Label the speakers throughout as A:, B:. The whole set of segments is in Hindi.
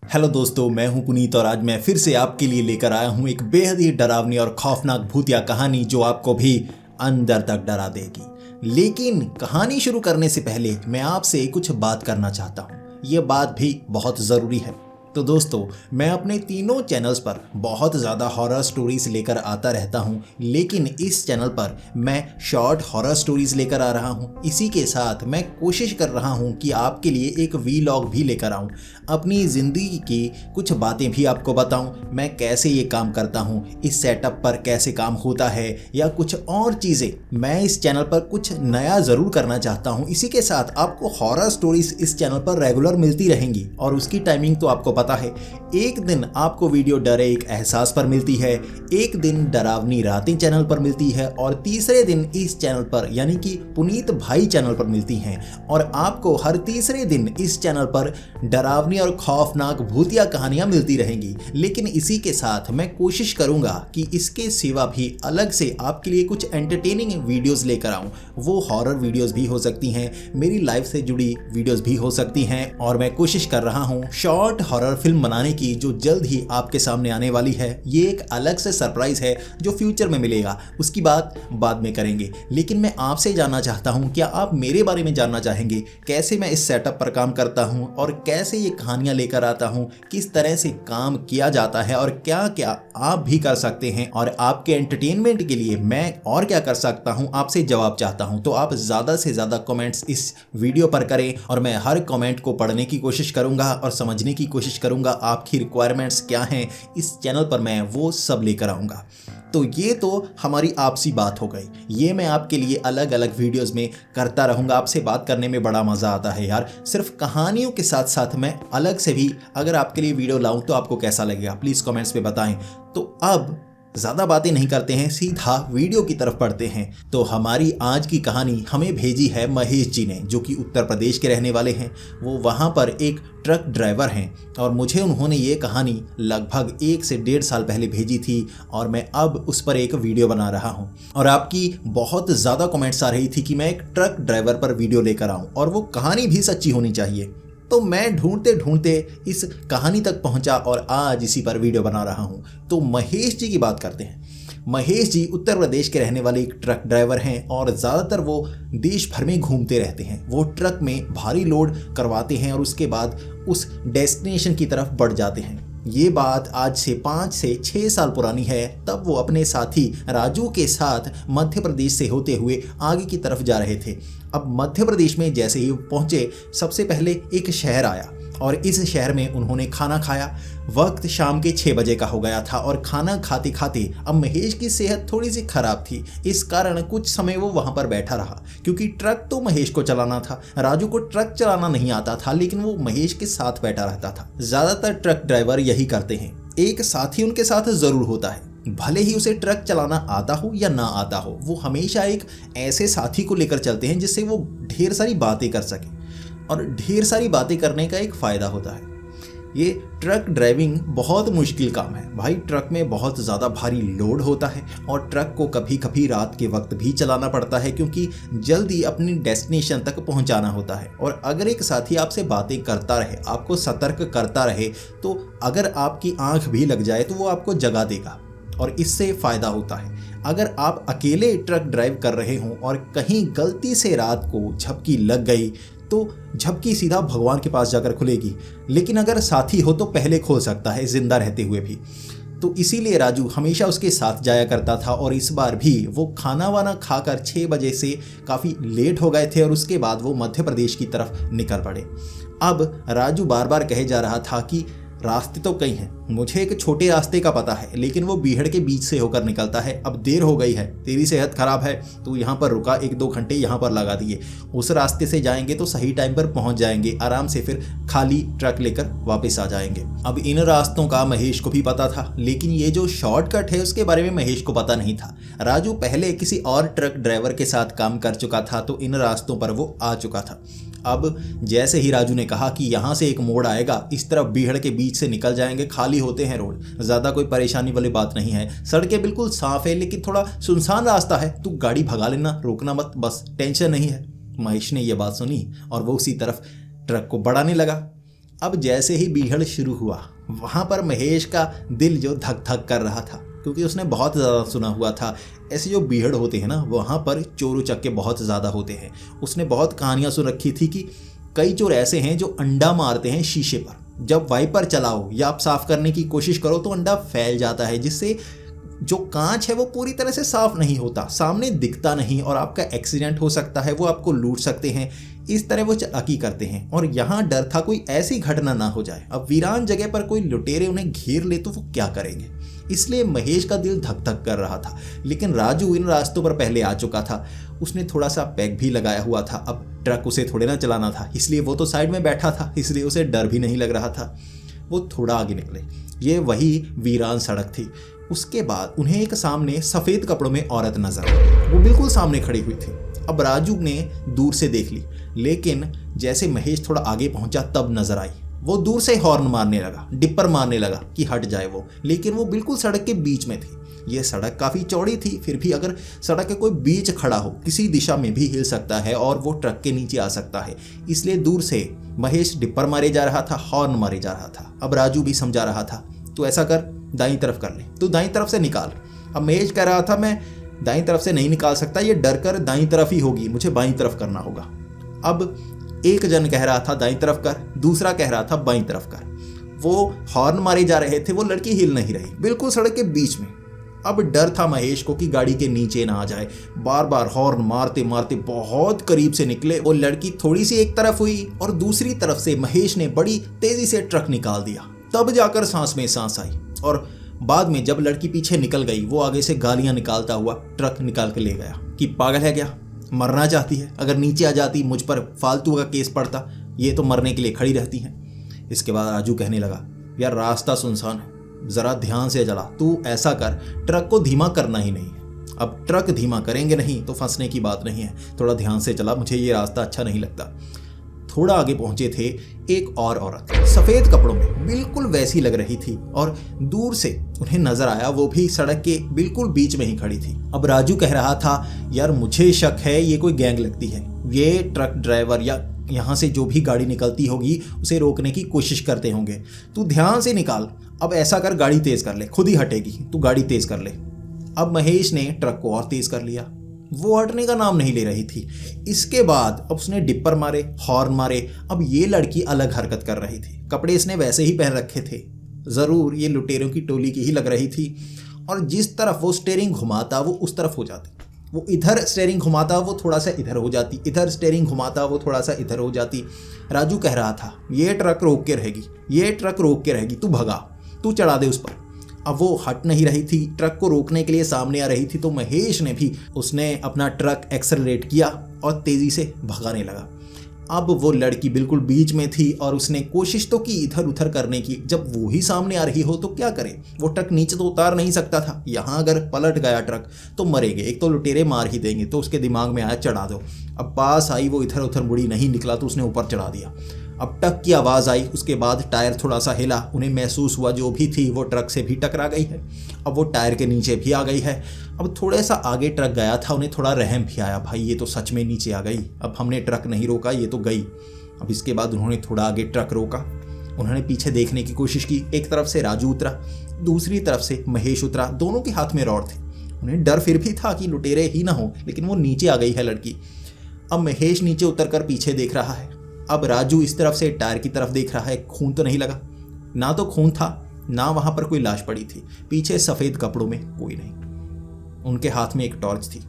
A: हेलो दोस्तों, मैं हूं पुनीत और आज मैं फिर से आपके लिए लेकर आया हूं एक बेहद ही डरावनी और खौफनाक भूतिया कहानी जो आपको भी अंदर तक डरा देगी। लेकिन कहानी शुरू करने से पहले मैं आपसे कुछ बात करना चाहता हूं। यह बात भी बहुत ज़रूरी है। तो दोस्तों, मैं अपने तीनों चैनल्स पर बहुत ज़्यादा हॉरर स्टोरीज लेकर आता रहता हूं, लेकिन इस चैनल पर मैं शॉर्ट हॉरर स्टोरीज लेकर आ रहा हूं। इसी के साथ मैं कोशिश कर रहा हूं कि आपके लिए एक वीलॉग भी लेकर आऊं, अपनी ज़िंदगी की कुछ बातें भी आपको बताऊं, मैं कैसे ये काम करता हूं, इस सेटअप पर कैसे काम होता है या कुछ और चीज़ें। मैं इस चैनल पर कुछ नया ज़रूर करना चाहता हूं। इसी के साथ आपको हॉरर स्टोरीज इस चैनल पर रेगुलर मिलती रहेंगी और उसकी टाइमिंग तो आपको पता है। एक दिन आपको वीडियो डरे एक एहसास पर मिलती है, एक दिन डरावनी रातें चैनल पर मिलती है और तीसरे दिन इस चैनल पर यानी कि पुनीत भाई चैनल पर मिलती हैं। और आपको हर तीसरे दिन इस चैनल पर डरावनी और खौफनाक भूतिया कहानियां मिलती रहेंगी। लेकिन इसी के साथ मैं कोशिश करूंगा कि इसके सिवा भी अलग से आपके लिए कुछ एंटरटेनिंग वीडियोस लेकर आऊं। वो हॉरर वीडियोस भी हो सकती हैं, मेरी लाइफ से जुड़ी वीडियोस भी हो सकती हैं और मैं कोशिश कर रहा हूं शॉर्ट हॉरर फिल्म बनाने की जो जल्द ही आपके सामने आने वाली है। ये एक अलग से सरप्राइज है जो फ्यूचर में मिलेगा, उसकी बात बाद में करेंगे। लेकिन मैं आपसे जानना चाहता हूं, क्या आप मेरे बारे में जानना चाहेंगे? कैसे मैं इस सेटअप पर काम करता हूं और कैसे ये कहानियां लेकर आता हूं, किस तरह से काम किया जाता है और क्या क्या आप भी कर सकते हैं और आपके एंटरटेनमेंट के लिए मैं और क्या कर सकता हूं, आपसे जवाब चाहता हूं। तो आप ज़्यादा से ज़्यादा कमेंट्स इस वीडियो पर करें और मैं हर कमेंट को पढ़ने की कोशिश करूंगा और समझने की कोशिश करूंगा आपकी रिक्वायरमेंट्स क्या हैं। इस चैनल पर मैं वो सब लेकर आऊँगा। तो ये तो हमारी आपसी बात हो गई। ये मैं आपके लिए अलग अलग वीडियोस में करता रहूँगा। आपसे बात करने में बड़ा मज़ा आता है यार। सिर्फ कहानियों के साथ साथ मैं अलग से भी अगर आपके लिए वीडियो लाऊं तो आपको कैसा लगेगा, प्लीज़ कमेंट्स में बताएं। तो अब ज़्यादा बातें नहीं करते हैं, सीधा वीडियो की तरफ बढ़ते हैं। तो हमारी आज की कहानी हमें भेजी है महेश जी ने, जो कि उत्तर प्रदेश के रहने वाले हैं। वो वहाँ पर एक ट्रक ड्राइवर हैं और मुझे उन्होंने ये कहानी लगभग 1 से 1.5 साल पहले भेजी थी और मैं अब उस पर एक वीडियो बना रहा हूँ। और आपकी बहुत ज़्यादा कमेंट्स आ रही थी कि मैं एक ट्रक ड्राइवर पर वीडियो लेकर आऊँ और वो कहानी भी सच्ची होनी चाहिए। तो मैं ढूंढते ढूंढते इस कहानी तक पहुंचा और आज इसी पर वीडियो बना रहा हूं। तो महेश जी की बात करते हैं। महेश जी उत्तर प्रदेश के रहने वाले एक ट्रक ड्राइवर हैं और ज़्यादातर वो देश भर में घूमते रहते हैं। वो ट्रक में भारी लोड करवाते हैं और उसके बाद उस डेस्टिनेशन की तरफ बढ़ जाते हैं। ये बात आज से 5 से 6 साल पुरानी है। तब वो अपने साथी राजू के साथ मध्य प्रदेश से होते हुए आगे की तरफ जा रहे थे। अब मध्य प्रदेश में जैसे ही पहुँचे, सबसे पहले एक शहर आया और इस शहर में उन्होंने खाना खाया। वक्त शाम के 6 बजे का हो गया था और खाना खाते खाते अब महेश की सेहत थोड़ी सी खराब थी। इस कारण कुछ समय वो वहाँ पर बैठा रहा, क्योंकि ट्रक तो महेश को चलाना था। राजू को ट्रक चलाना नहीं आता था, लेकिन वो महेश के साथ बैठा रहता था। ज़्यादातर ट्रक ड्राइवर यही करते हैं, एक साथी उनके साथ ज़रूर होता है। भले ही उसे ट्रक चलाना आता हो या ना आता हो, वो हमेशा एक ऐसे साथी को लेकर चलते हैं जिससे वो ढेर सारी बातें कर सके। और ढेर सारी बातें करने का एक फ़ायदा होता है। ये ट्रक ड्राइविंग बहुत मुश्किल काम है भाई। ट्रक में बहुत ज़्यादा भारी लोड होता है और ट्रक को कभी कभी रात के वक्त भी चलाना पड़ता है, क्योंकि जल्दी अपनी डेस्टिनेशन तक पहुंचाना होता है। और अगर एक साथी आपसे बातें करता रहे, आपको सतर्क करता रहे, तो अगर आपकी आंख भी लग जाए तो वो आपको जगा देगा और इससे फ़ायदा होता है। अगर आप अकेले ट्रक ड्राइव कर रहे हों और कहीं गलती से रात को झपकी लग गई तो झपकी सीधा भगवान के पास जाकर खुलेगी, लेकिन अगर साथी हो तो पहले खोल सकता है जिंदा रहते हुए भी। तो इसीलिए राजू हमेशा उसके साथ जाया करता था और इस बार भी वो खाना वाना खाकर 6 बजे से काफ़ी लेट हो गए थे और उसके बाद वो मध्य प्रदेश की तरफ निकल पड़े। अब राजू बार बार कहे जा रहा था कि रास्ते तो कई हैं, मुझे एक छोटे रास्ते का पता है, लेकिन वो बीहड़ के बीच से होकर निकलता है। अब देर हो गई है, तेरी सेहत खराब है, तो यहाँ पर रुका, 1-2 घंटे यहाँ पर लगा दिए। उस रास्ते से जाएंगे तो सही टाइम पर पहुँच जाएंगे, आराम से फिर खाली ट्रक लेकर वापस आ जाएंगे। अब इन रास्तों का महेश को भी पता था, लेकिन ये जो शॉर्टकट है उसके बारे में महेश को पता नहीं था। राजू पहले किसी और ट्रक ड्राइवर के साथ काम कर चुका था, तो इन रास्तों पर वो आ चुका था। अब जैसे ही राजू ने कहा कि यहाँ से एक मोड़ आएगा, इस तरफ बीहड़ के बीच से निकल जाएंगे, खाली होते हैं रोड, ज़्यादा कोई परेशानी वाली बात नहीं है, सड़कें बिल्कुल साफ है, लेकिन थोड़ा सुनसान रास्ता है, तू गाड़ी भगा लेना, रोकना मत, बस टेंशन नहीं है। महेश ने यह बात सुनी और वो उसी तरफ ट्रक को बढ़ाने लगा। अब जैसे ही बीहड़ शुरू हुआ, वहाँ पर महेश का दिल जो धक धक कर रहा था, क्योंकि उसने बहुत ज़्यादा सुना हुआ था ऐसे जो बीहड़ होते हैं ना, वहाँ पर चोर उचक्के बहुत ज़्यादा होते हैं। उसने बहुत कहानियाँ सुन रखी थी कि कई चोर ऐसे हैं जो अंडा मारते हैं शीशे पर। जब वाइपर चलाओ या आप साफ़ करने की कोशिश करो तो अंडा फैल जाता है, जिससे जो कांच है वो पूरी तरह से साफ नहीं होता, सामने दिखता नहीं और आपका एक्सीडेंट हो सकता है, वो आपको लूट सकते हैं। इस तरह वो चालाकी करते हैं और यहाँ डर था कोई ऐसी घटना ना हो जाए। अब वीरान जगह पर कोई लुटेरे उन्हें घेर ले तो वो क्या करेंगे, इसलिए महेश का दिल धक धक कर रहा था। लेकिन राजू इन रास्तों पर पहले आ चुका था, उसने थोड़ा सा पैक भी लगाया हुआ था। अब ट्रक उसे थोड़े ना चलाना था, इसलिए वो तो साइड में बैठा था, इसलिए उसे डर भी नहीं लग रहा था। वो थोड़ा आगे निकले, ये वही वीरान सड़क थी। उसके बाद उन्हें एक सामने सफ़ेद कपड़ों में औरत नजर आई, वो बिल्कुल सामने खड़ी हुई थी। अब राजू ने दूर से देख ली, लेकिन जैसे महेश थोड़ा आगे पहुंचा तब नजर आई। वो दूर से हॉर्न मारने लगा, डिप्पर मारने लगा कि हट जाए वो, लेकिन वो बिल्कुल सड़क के बीच में थी। ये सड़क काफ़ी चौड़ी थी, फिर भी अगर सड़क के कोई बीच खड़ा हो किसी दिशा में भी हिल सकता है और वो ट्रक के नीचे आ सकता है। इसलिए दूर से महेश डिप्पर मारे जा रहा था, हॉर्न मारे जा रहा था। अब राजू भी समझा रहा था, तो ऐसा कर, दाईं तरफ कर ले, तो दाईं तरफ से निकाल। अब महेश कह रहा था मैं दाईं तरफ से नहीं निकाल सकता, ये डर कर दाईं तरफ ही होगी, मुझे बाईं तरफ करना होगा। अब एक जन कह रहा था दाईं तरफ कर, दूसरा कह रहा था बाईं तरफ कर। वो हॉर्न मारे जा रहे थे, वो लड़की हिल नहीं रही, बिल्कुल सड़क के बीच में। अब डर था महेश को कि गाड़ी के नीचे ना आ जाए। बार बार हॉर्न मारते मारते बहुत करीब से निकले। वो लड़की थोड़ी सी एक तरफ हुई और दूसरी तरफ से महेश ने बड़ी तेजी से ट्रक निकाल दिया। तब जाकर सांस में सांस आई और बाद में जब लड़की पीछे निकल गई, वो आगे से गालियां निकालता हुआ ट्रक निकाल के ले गया कि पागल है क्या, मरना चाहती है, अगर नीचे आ जाती मुझ पर फालतू का केस पड़ता, ये तो मरने के लिए खड़ी रहती हैं। इसके बाद राजू कहने लगा, यार रास्ता सुनसान है, ज़रा ध्यान से चला, तू ऐसा कर, ट्रक को धीमा करना ही नहीं है। अब ट्रक धीमा करेंगे नहीं तो फंसने की बात नहीं है, थोड़ा ध्यान से चला, मुझे ये रास्ता अच्छा नहीं लगता। थोड़ा आगे पहुंचे थे, एक और औरत सफ़ेद कपड़ों में बिल्कुल वैसी लग रही थी और दूर से उन्हें नजर आया, वो भी सड़क के बिल्कुल बीच में ही खड़ी थी। अब राजू कह रहा था, यार मुझे शक है ये कोई गैंग लगती है, ये ट्रक ड्राइवर या यहाँ से जो भी गाड़ी निकलती होगी उसे रोकने की कोशिश करते होंगे, तू ध्यान से निकाल। अब ऐसा कर, गाड़ी तेज कर ले, खुद ही हटेगी, तू गाड़ी तेज कर ले। अब महेश ने ट्रक को और तेज कर लिया, वो हटने का नाम नहीं ले रही थी। इसके बाद अब उसने डिप्पर मारे, हॉर्न मारे। अब ये लड़की अलग हरकत कर रही थी, कपड़े इसने वैसे ही पहन रखे थे, ज़रूर ये लुटेरों की टोली की ही लग रही थी। और जिस तरफ वो स्टेयरिंग घुमाता वो उस तरफ हो जाती, वो इधर स्टेयरिंग घुमाता वो थोड़ा सा इधर हो जाती, इधर स्टेयरिंग घुमाता वो थोड़ा सा इधर हो जाती। राजू कह रहा था, ये ट्रक रोक के रहेगी, ये ट्रक रोक के रहेगी, तू भगा, तू चढ़ा दे उस पर। अब वो हट नहीं रही थी, ट्रक को रोकने के लिए सामने आ रही थी, तो महेश ने भी उसने अपना ट्रक एक्सेलरेट किया और तेज़ी से भगाने लगा। अब वो लड़की बिल्कुल बीच में थी और उसने कोशिश तो की इधर उधर करने की। जब वो ही सामने आ रही हो तो क्या करे, वो ट्रक नीचे तो उतार नहीं सकता था, यहाँ अगर पलट गया ट्रक तो मरेंगे, एक तो लुटेरे मार ही देंगे। तो उसके दिमाग में आया चढ़ा दो। अब पास आई, वो इधर उधर मुड़ी, नहीं निकला तो उसने ऊपर चढ़ा दिया। अब टक की आवाज़ आई, उसके बाद टायर थोड़ा सा हिला, उन्हें महसूस हुआ जो भी थी वो ट्रक से भी टकरा गई है, अब वो टायर के नीचे भी आ गई है। अब थोड़े सा आगे ट्रक गया था, उन्हें थोड़ा रहम भी आया, भाई ये तो सच में नीचे आ गई, अब हमने ट्रक नहीं रोका, ये तो गई। अब इसके बाद उन्होंने थोड़ा आगे ट्रक रोका, उन्होंने पीछे देखने की कोशिश की। एक तरफ से राजू उतरा, दूसरी तरफ से महेश उतरा, दोनों के हाथ में रॉड थे। उन्हें डर फिर भी था कि लुटेरे ही ना हो, लेकिन वो नीचे आ गई है लड़की। अब महेश नीचे उतर कर पीछे देख रहा है, अब राजू इस तरफ से टायर की तरफ देख रहा है। खून तो नहीं लगा, ना तो खून था, ना वहां पर कोई लाश पड़ी थी। पीछे सफ़ेद कपड़ों में कोई नहीं, उनके हाथ में एक टॉर्च थी।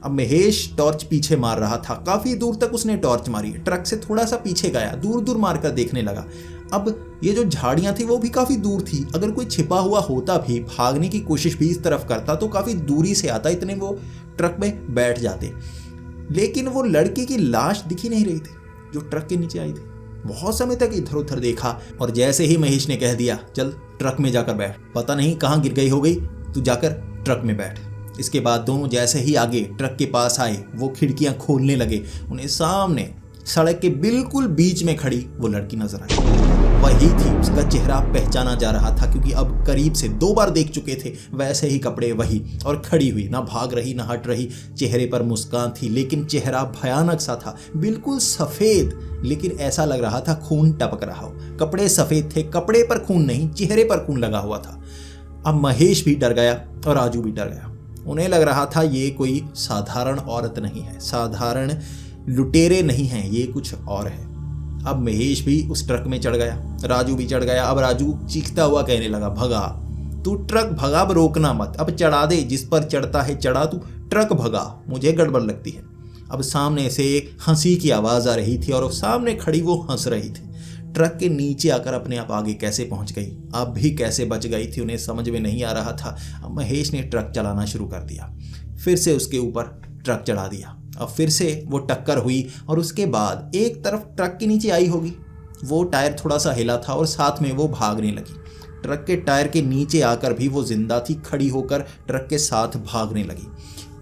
A: अब महेश टॉर्च पीछे मार रहा था, काफ़ी दूर तक उसने टॉर्च मारी, ट्रक से थोड़ा सा पीछे गया, दूर दूर मारकर देखने लगा। अब ये जो झाड़ियाँ थी वो भी काफ़ी दूर थी, अगर कोई छिपा हुआ होता भी, भागने की कोशिश भी इस तरफ करता तो काफ़ी दूरी से आता, इतने वो ट्रक में बैठ जाते। लेकिन वो लड़की की लाश दिख ही नहीं रही थी जो ट्रक के नीचे आई थी। बहुत समय तक इधर उधर देखा और जैसे ही महेश ने कह दिया, चल ट्रक में जाकर बैठ, पता नहीं कहाँ गिर गई हो गई, तू जाकर ट्रक में बैठ। इसके बाद दोनों जैसे ही आगे ट्रक के पास आए, वो खिड़कियां खोलने लगे, उन्हें सामने सड़क के बिल्कुल बीच में खड़ी वो लड़की नजर आई। वही थी, उसका चेहरा पहचाना जा रहा था क्योंकि अब करीब से 2 बार देख चुके थे। वैसे ही कपड़े वही, और खड़ी हुई, ना भाग रही ना हट रही। चेहरे पर मुस्कान थी लेकिन चेहरा भयानक सा था, बिल्कुल सफेद, लेकिन ऐसा लग रहा था खून टपक रहा हो। कपड़े सफेद थे, कपड़े पर खून नहीं, चेहरे पर खून लगा हुआ था। अब महेश भी डर गया और राजू भी डर गया। उन्हें लग रहा था ये कोई साधारण औरत नहीं है, साधारण लुटेरे नहीं हैं, ये कुछ और है। अब महेश भी उस ट्रक में चढ़ गया, राजू भी चढ़ गया। अब राजू चीखता हुआ कहने लगा, भगा तू ट्रक भगा, अब रोकना मत, अब चढ़ा दे, जिस पर चढ़ता है चढ़ा, तू ट्रक भगा, मुझे गड़बड़ लगती है। अब सामने से एक हंसी की आवाज़ आ रही थी और सामने खड़ी वो हंस रही थी। ट्रक के नीचे आकर अपने आप आगे कैसे पहुंच गई, अब भी कैसे बच गई थी, उन्हें समझ में नहीं आ रहा था। अब महेश ने ट्रक चलाना शुरू कर दिया, फिर से उसके ऊपर ट्रक चढ़ा दिया। अब फिर से वो टक्कर हुई और उसके बाद एक तरफ ट्रक के नीचे आई होगी, वो टायर थोड़ा सा हिला था और साथ में वो भागने लगी। ट्रक के टायर के नीचे आकर भी वो जिंदा थी, खड़ी होकर ट्रक के साथ भागने लगी।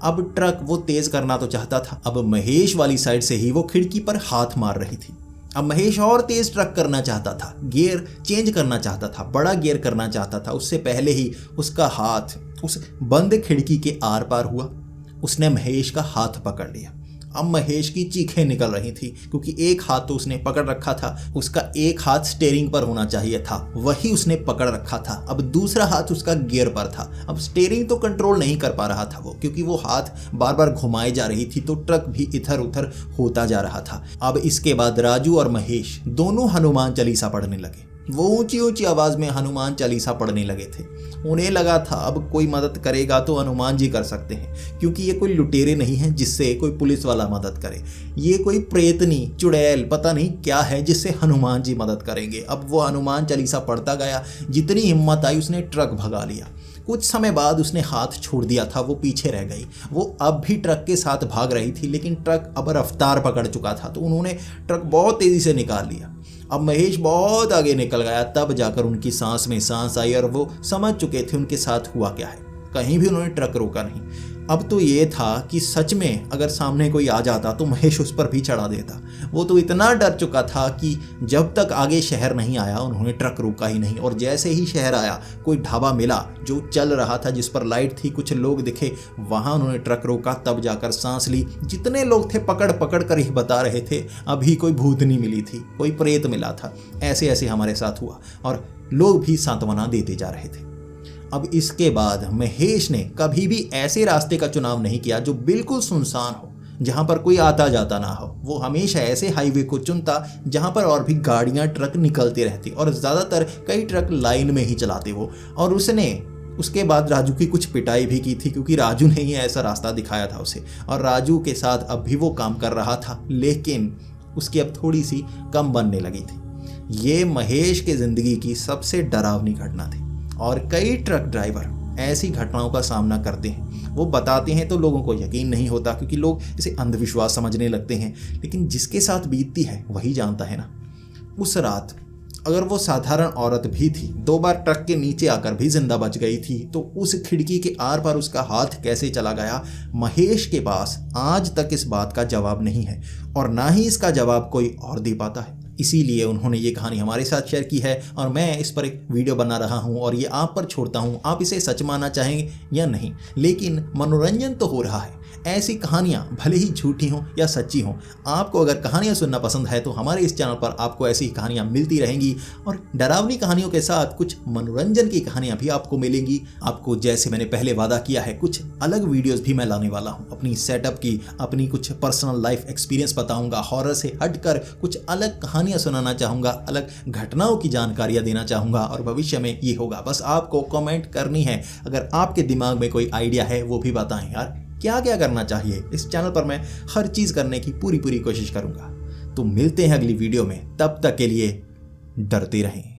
A: अब ट्रक वो तेज करना तो चाहता था, अब महेश वाली साइड से ही वो खिड़की पर हाथ मार रही थी। अब महेश और तेज ट्रक करना चाहता था, गियर चेंज करना चाहता था, बड़ा गियर करना चाहता था। उससे पहले ही उसका हाथ उस बंद खिड़की के आर पार हुआ, उसने महेश का हाथ पकड़ लिया। अब महेश की चीखें निकल रही थी क्योंकि एक हाथ तो उसने पकड़ रखा था, उसका एक हाथ स्टीयरिंग पर होना चाहिए था, वही उसने पकड़ रखा था। अब दूसरा हाथ उसका गियर पर था। अब स्टीयरिंग तो कंट्रोल नहीं कर पा रहा था वो, क्योंकि वो हाथ बार बार घुमाई जा रही थी, तो ट्रक भी इधर उधर होता जा रहा था। अब इसके बाद राजू और महेश दोनों हनुमान चालीसा पढ़ने लगे। वो ऊंची ऊंची आवाज में हनुमान चालीसा पढ़ने लगे थे। उन्हें लगा था अब कोई मदद करेगा तो हनुमान जी कर सकते हैं, क्योंकि ये कोई लुटेरे नहीं हैं जिससे कोई पुलिस वाला मदद करे। ये कोई प्रेतनी चुड़ैल पता नहीं क्या है जिससे हनुमान जी मदद करेंगे। अब वो हनुमान चालीसा पढ़ता गया, जितनी हिम्मत आई उसने ट्रक भगा लिया। कुछ समय बाद उसने हाथ छोड़ दिया था, वो पीछे रह गई। वो अब भी ट्रक के साथ भाग रही थी, लेकिन ट्रक अब रफ्तार पकड़ चुका था, तो उन्होंने ट्रक बहुत तेजी से निकाल लिया। अब महेश बहुत आगे निकल गया, तब जाकर उनकी सांस में सांस आई और वो समझ चुके थे उनके साथ हुआ क्या है। कहीं भी उन्होंने ट्रक रोका नहीं। अब तो ये था कि सच में अगर सामने कोई आ जाता तो महेश उस पर भी चढ़ा देता। वो तो इतना डर चुका था कि जब तक आगे शहर नहीं आया उन्होंने ट्रक रोका ही नहीं। और जैसे ही शहर आया, कोई ढाबा मिला जो चल रहा था, जिस पर लाइट थी, कुछ लोग दिखे, वहाँ उन्होंने ट्रक रोका, तब जाकर सांस ली। जितने लोग थे पकड़ पकड़ कर ही बता रहे थे अभी कोई भूतनी मिली थी, कोई प्रेत मिला था, ऐसे ऐसे हमारे साथ हुआ, और लोग भी सांत्वना देते जा रहे थे। अब इसके बाद महेश ने कभी भी ऐसे रास्ते का चुनाव नहीं किया जो बिल्कुल सुनसान हो, जहां पर कोई आता जाता ना हो। वो हमेशा ऐसे हाईवे को चुनता जहां पर और भी गाड़ियां ट्रक निकलते रहती, और ज़्यादातर कई ट्रक लाइन में ही चलाते वो। और उसने उसके बाद राजू की कुछ पिटाई भी की थी, क्योंकि राजू ने ही ऐसा रास्ता दिखाया था उसे, और राजू के साथ अब भी वो काम कर रहा था, लेकिन उसकी अब थोड़ी सी कम बनने लगी थी। ये महेश के ज़िंदगी की सबसे डरावनी घटना थी, और कई ट्रक ड्राइवर ऐसी घटनाओं का सामना करते हैं। वो बताते हैं तो लोगों को यकीन नहीं होता, क्योंकि लोग इसे अंधविश्वास समझने लगते हैं, लेकिन जिसके साथ बीतती है वही जानता है ना। उस रात अगर वो साधारण औरत भी थी, 2 बार ट्रक के नीचे आकर भी जिंदा बच गई थी, तो उस खिड़की के आर पार उसका हाथ कैसे चला गया, महेश के पास आज तक इस बात का जवाब नहीं है, और ना ही इसका जवाब कोई और दे पाता है। इसीलिए उन्होंने ये कहानी हमारे साथ शेयर की है, और मैं इस पर एक वीडियो बना रहा हूँ, और ये आप पर छोड़ता हूँ। आप इसे सच मानना चाहेंगे या नहीं, लेकिन मनोरंजन तो हो रहा है। ऐसी कहानियाँ भले ही झूठी हों या सच्ची हों, आपको अगर कहानियाँ सुनना पसंद है तो हमारे इस चैनल पर आपको ऐसी कहानियाँ मिलती रहेंगी, और डरावनी कहानियों के साथ कुछ मनोरंजन की कहानियाँ भी आपको मिलेंगी। आपको जैसे मैंने पहले वादा किया है, कुछ अलग वीडियोस भी मैं लाने वाला हूँ, अपनी सेटअप की, अपनी कुछ पर्सनल लाइफ एक्सपीरियंस बताऊँगा, हॉरर से हटकर कुछ अलग कहानियाँ सुनाना चाहूँगा, अलग घटनाओं की जानकारियाँ देना चाहूँगा, और भविष्य में ये होगा। बस आपको कमेंट करनी है, अगर आपके दिमाग में कोई आइडिया है वो भी बताएं यार, क्या क्या करना चाहिए। इस चैनल पर मैं हर चीज़ करने की पूरी कोशिश करूँगा। तो मिलते हैं अगली वीडियो में, तब तक के लिए डरते रहें।